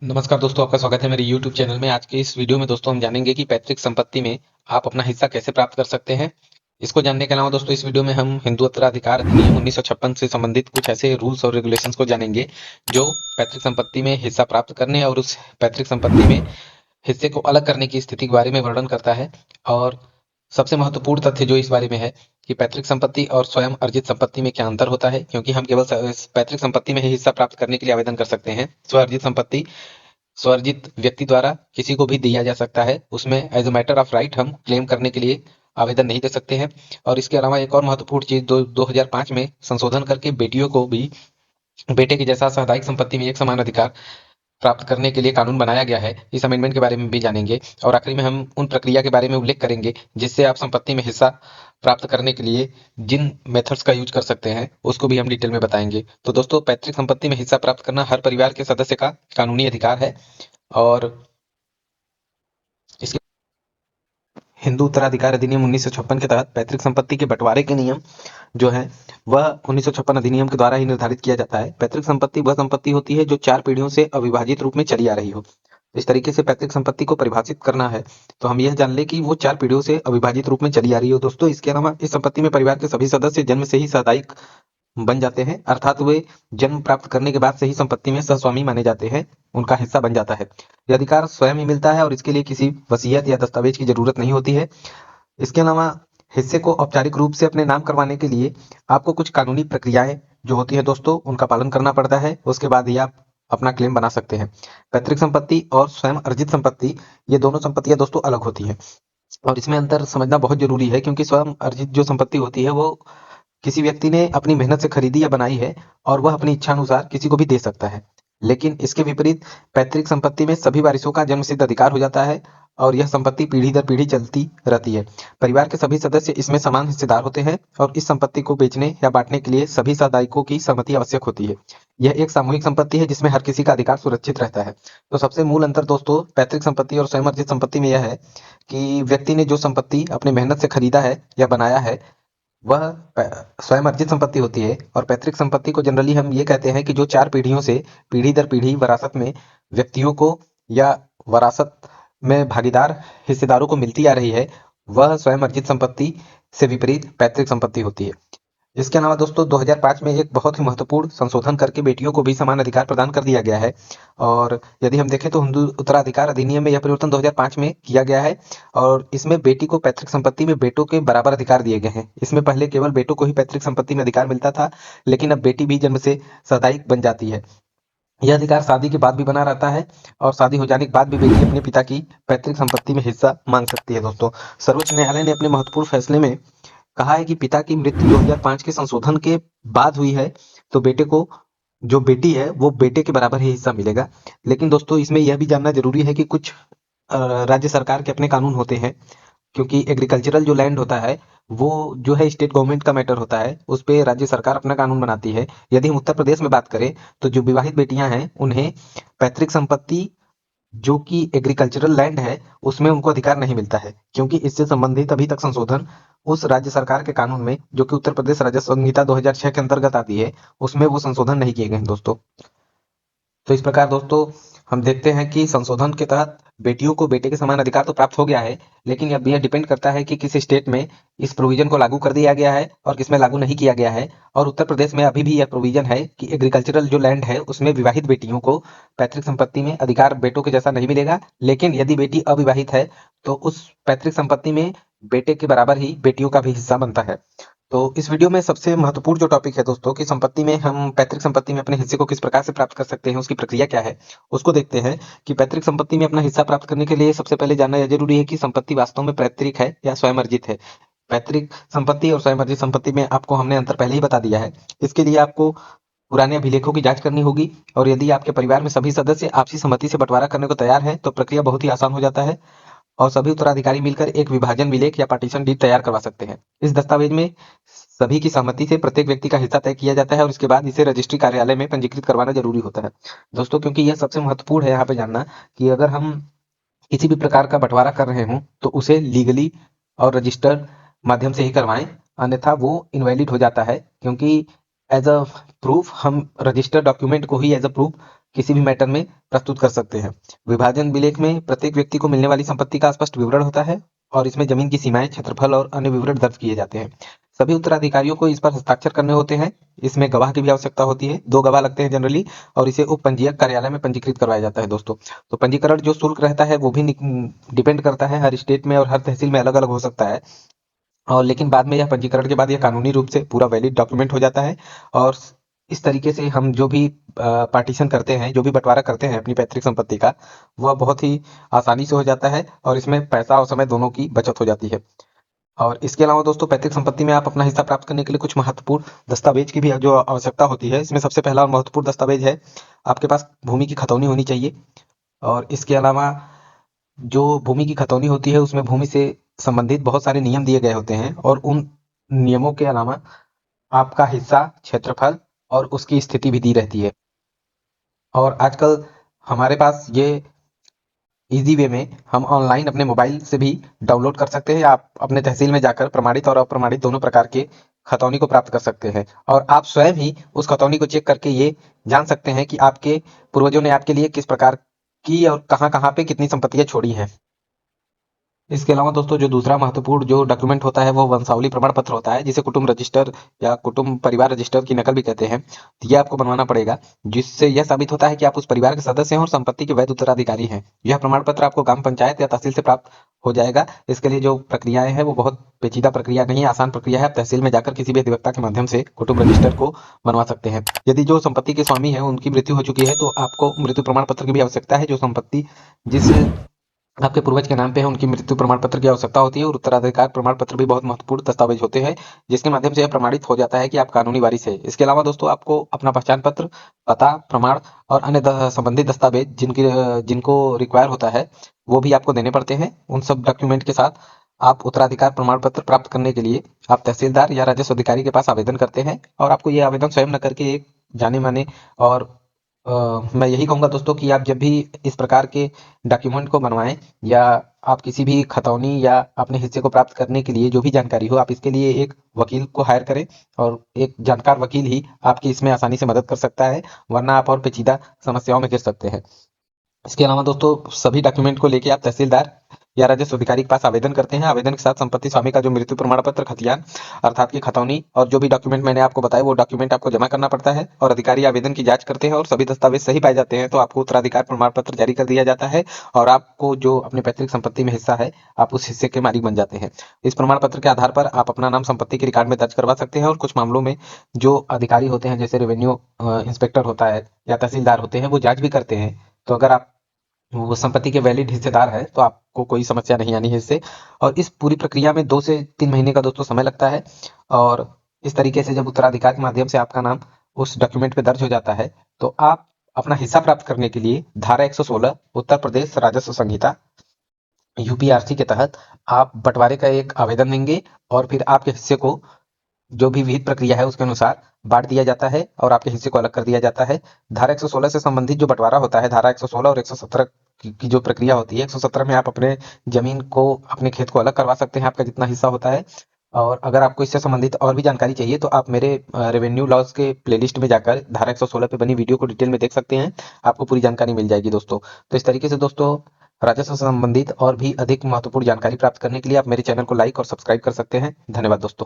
नमस्कार दोस्तों, आपका स्वागत है मेरे YouTube चैनल में। आज के इस वीडियो में दोस्तों हम जानेंगे कि पैतृक संपत्ति में आप अपना हिस्सा कैसे प्राप्त कर सकते हैं। इसको जानने के अलावा दोस्तों इस वीडियो में हम हिंदू उत्तराधिकार अधिनियम 1956 से संबंधित कुछ ऐसे रूल्स और रेगुलेशंस को जानेंगे जो पैतृक संपत्ति में हिस्सा प्राप्त करने और उस पैतृक संपत्ति में हिस्से को अलग करने की स्थिति के बारे में वर्णन करता है। और सबसे महत्वपूर्ण तथ्य जो इस बारे में है कि पैतृक संपत्ति और स्वयं अर्जित संपत्ति में क्या अंतर होता है, क्योंकि हम केवल पैतृक संपत्ति में ही हिस्सा प्राप्त करने के लिए आवेदन कर सकते हैं। स्व अर्जित संपत्ति स्वर्जित व्यक्ति द्वारा किसी को भी दिया जा सकता है, उसमें as a matter of right हम क्लेम करने के लिए आवेदन नहीं दे सकते हैं। और इसके अलावा एक और महत्वपूर्ण चीज 2005 में संशोधन करके बेटियों को भी बेटे के जैसा सामुदायिक संपत्ति में एक समान अधिकार प्राप्त करने के लिए कानून बनाया गया है। इस अमेंडमेंट के बारे में भी जानेंगे और आखिरी में हम उन प्रक्रिया के बारे में उल्लेख करेंगे जिससे आप संपत्ति में हिस्सा प्राप्त करने के लिए जिन मेथड्स का यूज कर सकते हैं उसको भी हम डिटेल में बताएंगे। तो दोस्तों, पैतृक संपत्ति में हिस्सा प्राप्त करना हर परिवार के सदस्य का कानूनी अधिकार है। और इसके हिंदू उत्तराधिकार अधिनियम 1956 के तहत पैतृक संपत्ति के बंटवारे के नियम जो है वह 1956 अधिनियम के द्वारा ही निर्धारित किया जाता है। पैतृक संपत्ति वह संपत्ति होती है जो 4 पीढ़ियों से अविभाजित रूप में चली आ रही हो। इस तरीके से पैतृक संपत्ति को परिभाषित करना है तो हम यह जान लें कि वो 4 पीढ़ियों से अविभाजित रूप में चली आ रही हो। दोस्तों, इसके अलावा इस संपत्ति में परिवार के सभी सदस्य जन्म से ही सहायक बन जाते हैं, अर्थात वे जन्म प्राप्त करने के बाद से ही संपत्ति में सहस्वामी माने जाते हैं, उनका हिस्सा बन जाता है। यह अधिकार स्वयं ही मिलता है और इसके लिए किसी वसीयत या दस्तावेज की जरूरत नहीं होती है। इसके अलावा हिस्से को औपचारिक रूप से अपने नाम करवाने के लिए आपको कुछ कानूनी प्रक्रियाएं जो होती है दोस्तों उनका पालन करना पड़ता है। उसके बाद ही आप अपना क्लेम बना सकते हैं। पैतृक संपत्ति और स्वयं अर्जित संपत्ति, ये दोनों संपत्तियां दोस्तों अलग होती हैं और इसमें अंतर समझना बहुत जरूरी है, क्योंकि स्वयं अर्जित जो संपत्ति होती है वो किसी व्यक्ति ने अपनी मेहनत से खरीदी या बनाई है और वह अपनी इच्छा अनुसार किसी को भी दे सकता है। लेकिन इसके विपरीत पैतृक संपत्ति में सभी वारिसों का जन्मसिद्ध अधिकार हो जाता है और यह संपत्ति पीढ़ी दर पीढ़ी चलती रहती है। परिवार के सभी सदस्य इसमें समान हिस्सेदार होते हैं और इस संपत्ति को बेचने या बांटने के लिए सभी साझेदारों की सहमति आवश्यक होती है। यह एक सामूहिक संपत्ति है जिसमें हर किसी का अधिकार सुरक्षित रहता है। तो सबसे मूल अंतर दोस्तों पैतृक संपत्ति और स्वयं अर्जित संपत्ति में यह है कि व्यक्ति ने जो संपत्ति अपने मेहनत से खरीदा है या बनाया है वह स्वयं अर्जित संपत्ति होती है। और पैतृक संपत्ति को जनरली हम ये कहते हैं कि जो 4 पीढ़ियों से पीढ़ी दर पीढ़ी विरासत में व्यक्तियों को या विरासत में भागीदार हिस्सेदारों को मिलती आ रही है, वह स्वयं अर्जित संपत्ति से विपरीत पैतृक संपत्ति होती है। इसके अलावा दोस्तों 2005 में एक बहुत ही महत्वपूर्ण संशोधन करके बेटियों को भी समान अधिकार प्रदान कर दिया गया है। और यदि हम देखें तो हिंदू उत्तराधिकार अधिनियम में यह परिवर्तन 2005 में किया गया है और इसमें बेटी को पैतृक संपत्ति में बेटों के बराबर अधिकार दिए गए हैं। इसमें पहले केवल बेटों को ही पैतृक संपत्ति में अधिकार मिलता था, लेकिन अब बेटी भी जन्म से सहायक बन जाती है। यह अधिकार शादी के बाद भी बना रहता है और शादी हो जाने के बाद भी बेटी अपने पिता की पैतृक संपत्ति में हिस्सा मांग सकती है। दोस्तों, सर्वोच्च न्यायालय ने अपने महत्वपूर्ण फैसले में कहा है कि पिता की मृत्यु 2005 के संशोधन के बाद हुई है तो बेटे को जो बेटी है वो बेटे के बराबर ही हिस्सा मिलेगा। लेकिन दोस्तों इसमें यह भी जानना जरूरी है कि कुछ राज्य सरकार के अपने कानून होते हैं, क्योंकि एग्रीकल्चरल जो लैंड होता है वो जो है स्टेट गवर्नमेंट का मैटर होता है, उस पे राज्य सरकार अपना कानून बनाती है। यदि हम उत्तर प्रदेश में बात करें तो जो विवाहित बेटियां हैं उन्हें पैतृक संपत्ति जो कि एग्रीकल्चरल लैंड है उसमें उनको अधिकार नहीं मिलता है, क्योंकि इससे संबंधित अभी तक संशोधन उस राज्य सरकार के कानून में जो कि उत्तर प्रदेश राजस्व संहिता 2006 के अंतर्गत आती है उसमें वो संशोधन नहीं किए गए हैं दोस्तों। तो इस प्रकार दोस्तों हम देखते हैं कि संशोधन के तहत बेटियों को बेटे के समान अधिकार तो प्राप्त हो गया है, लेकिन अब यह डिपेंड करता है कि किस स्टेट में इस प्रोविजन को लागू कर दिया गया है और किसमें लागू नहीं किया गया है। और उत्तर प्रदेश में अभी भी यह प्रोविजन है कि एग्रीकल्चरल जो लैंड है उसमें विवाहित बेटियों को पैतृक संपत्ति में अधिकार बेटों के जैसा नहीं मिलेगा, लेकिन यदि बेटी अविवाहित है तो उस पैतृक संपत्ति में बेटे के बराबर ही बेटियों का भी हिस्सा बनता है। तो इस वीडियो में सबसे महत्वपूर्ण जो टॉपिक है दोस्तों कि संपत्ति में हम पैतृक संपत्ति में अपने हिस्से को किस प्रकार से प्राप्त कर सकते हैं, उसकी प्रक्रिया क्या है, उसको देखते हैं। कि पैतृक संपत्ति में अपना हिस्सा प्राप्त करने के लिए सबसे पहले जानना यह जरूरी है कि संपत्ति वास्तव में पैतृक है या स्वयं अर्जित है। पैतृक संपत्ति और स्वयं अर्जित संपत्ति में आपको हमने अंतर पहले ही बता दिया है। इसके लिए आपको पुराने अभिलेखों की जांच करनी होगी और यदि आपके परिवार में सभी सदस्य आपसी सहमति से बंटवारा करने को तैयार हैं तो प्रक्रिया बहुत ही आसान हो जाता है और सभी उत्तराधिकारी मिलकर एक विभाजन विलेख या पार्टीशन डीड तैयार करवा सकते हैं। इस दस्तावेज में सभी की सहमति से प्रत्येक व्यक्ति का हिस्सा तय किया जाता है और इसके बाद इसे रजिस्ट्री कार्यालय में पंजीकृत करवाना जरूरी होता है दोस्तों, क्योंकि यह सबसे महत्वपूर्ण है यहाँ पे जानना कि अगर हम किसी भी प्रकार का बंटवारा कर रहे हों तो उसे लीगली और रजिस्टर्ड माध्यम से ही करवाएं, अन्यथा वो इनवैलिड हो जाता है। क्योंकि एज अ प्रूफ हम रजिस्टर्ड डॉक्यूमेंट को ही एज अ प्रूफ किसी भी मैटर में प्रस्तुत कर सकते हैं। विभाजन विलेख में प्रत्येक व्यक्ति को मिलने वाली संपत्ति का स्पष्ट विवरण होता है और इसमें जमीन की सीमाएं, क्षेत्रफल और अन्य विवरण दर्ज किए जाते हैं। सभी उत्तराधिकारियों को इस पर हस्ताक्षर करने होते हैं। इसमें गवाह की भी आवश्यकता होती है, 2 गवाह लगते हैं जनरली, और इसे उप पंजीयक कार्यालय में पंजीकृत करवाया जाता है दोस्तों। तो पंजीकरण जो शुल्क रहता है वो भी डिपेंड करता है, हर स्टेट में और हर तहसील में अलग अलग हो सकता है। और लेकिन बाद में यह पंजीकरण के बाद यह कानूनी रूप से पूरा वैलिड डॉक्यूमेंट हो जाता है। और इस तरीके से हम जो भी पार्टीशन करते हैं, जो भी बंटवारा करते हैं अपनी पैतृक संपत्ति का, वह बहुत ही आसानी से हो जाता है और इसमें पैसा और समय दोनों की बचत हो जाती है। और इसके अलावा दोस्तों, पैतृक संपत्ति में आप अपना हिस्सा प्राप्त करने के लिए कुछ महत्वपूर्ण दस्तावेज की भी जो आवश्यकता होती है। इसमें सबसे पहला और महत्वपूर्ण दस्तावेज है, आपके पास भूमि की खतौनी होनी चाहिए। और इसके अलावा जो भूमि की खतौनी होती है उसमें भूमि से संबंधित बहुत सारे नियम दिए गए होते हैं और उन नियमों के अलावा आपका हिस्सा, क्षेत्रफल और उसकी स्थिति भी दी रहती है। और आजकल हमारे पास ये इजी वे में हम ऑनलाइन अपने मोबाइल से भी डाउनलोड कर सकते हैं, या आप अपने तहसील में जाकर प्रमाणित और अप्रमाणित दोनों प्रकार के खतौनी को प्राप्त कर सकते हैं। और आप स्वयं ही उस खतौनी को चेक करके ये जान सकते हैं कि आपके पूर्वजों ने आपके लिए किस प्रकार की और कहाँ कहाँ पे कितनी संपत्तियां छोड़ी हैं। इसके अलावा दोस्तों, जो दूसरा महत्वपूर्ण जो डॉक्यूमेंट होता है वो वंशावली प्रमाण पत्र होता है, जिसे कुटुंब रजिस्टर या कुटुंब परिवार रजिस्टर की नकल भी कहते हैं। तो ये आपको बनवाना पड़ेगा, जिससे यह साबित होता है कि आप उस परिवार के सदस्य हैं और संपत्ति के वैध उत्तराधिकारी हैं। यह प्रमाण पत्र आपको ग्राम पंचायत या तहसील से प्राप्त हो जाएगा। इसके लिए जो प्रक्रियाएं हैं वो बहुत पेचीदा प्रक्रिया नहीं है, आसान प्रक्रिया है। आप तहसील में जाकर किसी भी अधिवक्ता के माध्यम से कुटुंब रजिस्टर को बनवा सकते हैं। यदि जो संपत्ति के स्वामी है उनकी मृत्यु हो चुकी है तो आपको मृत्यु प्रमाण पत्र की भी आवश्यकता है। जो संपत्ति जिस आपके पूर्वज के नाम पे है उनकी मृत्यु प्रमाण पत्र की आवश्यकता होती है। और उत्तराधिकार प्रमाण पत्र भी बहुत महत्वपूर्ण दस्तावेज होते हैं, जिसके माध्यम से यह प्रमाणित हो जाता है कि आप कानूनी वारिस है। इसके अलावा दोस्तों, आपको अपना पहचान पत्र, पता प्रमाण और अन्य संबंधित दस्तावेज जिनको रिक्वायर होता है वो भी आपको देने पड़ते हैं। उन सब डॉक्यूमेंट के साथ आप उत्तराधिकार प्रमाण पत्र प्राप्त करने के लिए आप तहसीलदार या राजस्व अधिकारी के पास आवेदन करते हैं। और आपको ये आवेदन स्वयं न करके एक जाने माने और मैं यही कहूंगा दोस्तों कि आप जब भी इस प्रकार के डॉक्यूमेंट को बनवाएं, या आप किसी भी खतौनी या अपने हिस्से को प्राप्त करने के लिए जो भी जानकारी हो, आप इसके लिए एक वकील को हायर करें। और एक जानकार वकील ही आपकी इसमें आसानी से मदद कर सकता है, वरना आप और पेचीदा समस्याओं में घिर सकते हैं। इसके अलावा दोस्तों, सभी डॉक्यूमेंट को लेके आप तहसीलदार या राजस्व अधिकारी के पास आवेदन करते हैं। आवेदन के साथ संपत्ति स्वामी का जो मृत्यु प्रमाण पत्र, खतियान अर्थात की खतौनी और जो भी डॉक्यूमेंट मैंने आपको बताया वो डॉक्यूमेंट आपको जमा करना पड़ता है। और अधिकारी आवेदन की जांच करते हैं और सभी दस्तावेज सही पाए जाते हैं तो आपको उत्तराधिकार प्रमाण पत्र जारी कर दिया जाता है और आपको जो अपने पैतृक संपत्ति में हिस्सा है आप उस हिस्से के मालिक बन जाते हैं। इस प्रमाण पत्र के आधार पर आप अपना नाम संपत्ति के रिकॉर्ड में दर्ज करवा सकते हैं। और कुछ मामलों में जो अधिकारी होते हैं, जैसे रेवेन्यू इंस्पेक्टर होता है या तहसीलदार होते हैं, वो जांच भी करते हैं। तो अगर आप वो संपत्ति के वैलिड हिस्सेदार है तो आपको कोई समस्या नहीं आनी है इससे। और इस पूरी प्रक्रिया में 2 से 3 महीने का दोस्तों समय लगता है। और इस तरीके से जब उत्तराधिकार के माध्यम से आपका नाम उस डॉक्यूमेंट पे दर्ज हो जाता है तो आप अपना हिस्सा प्राप्त करने के लिए धारा 116 उत्तर प्रदेश राजस्व संहिता यूपीआरसी के तहत आप बंटवारे का एक आवेदन देंगे और फिर आपके हिस्से को जो भी विहित प्रक्रिया है उसके अनुसार बांट दिया जाता है और आपके हिस्से को अलग कर दिया जाता है। धारा 116 से संबंधित जो बंटवारा होता है, धारा 116 और 117 की जो प्रक्रिया होती है, 117 में आप अपने जमीन को, अपने खेत को अलग करवा सकते हैं, आपका जितना हिस्सा होता है। और अगर आपको इससे संबंधित और भी जानकारी चाहिए तो आप मेरे रेवेन्यू लॉज के प्लेलिस्ट में जाकर धारा 116 पे बनी वीडियो को डिटेल में देख सकते हैं, आपको पूरी जानकारी मिल जाएगी दोस्तों। तो इस तरीके से दोस्तों, राजस्व से संबंधित और भी अधिक महत्वपूर्ण जानकारी प्राप्त करने के लिए आप मेरे चैनल को लाइक और सब्सक्राइब कर सकते हैं। धन्यवाद दोस्तों।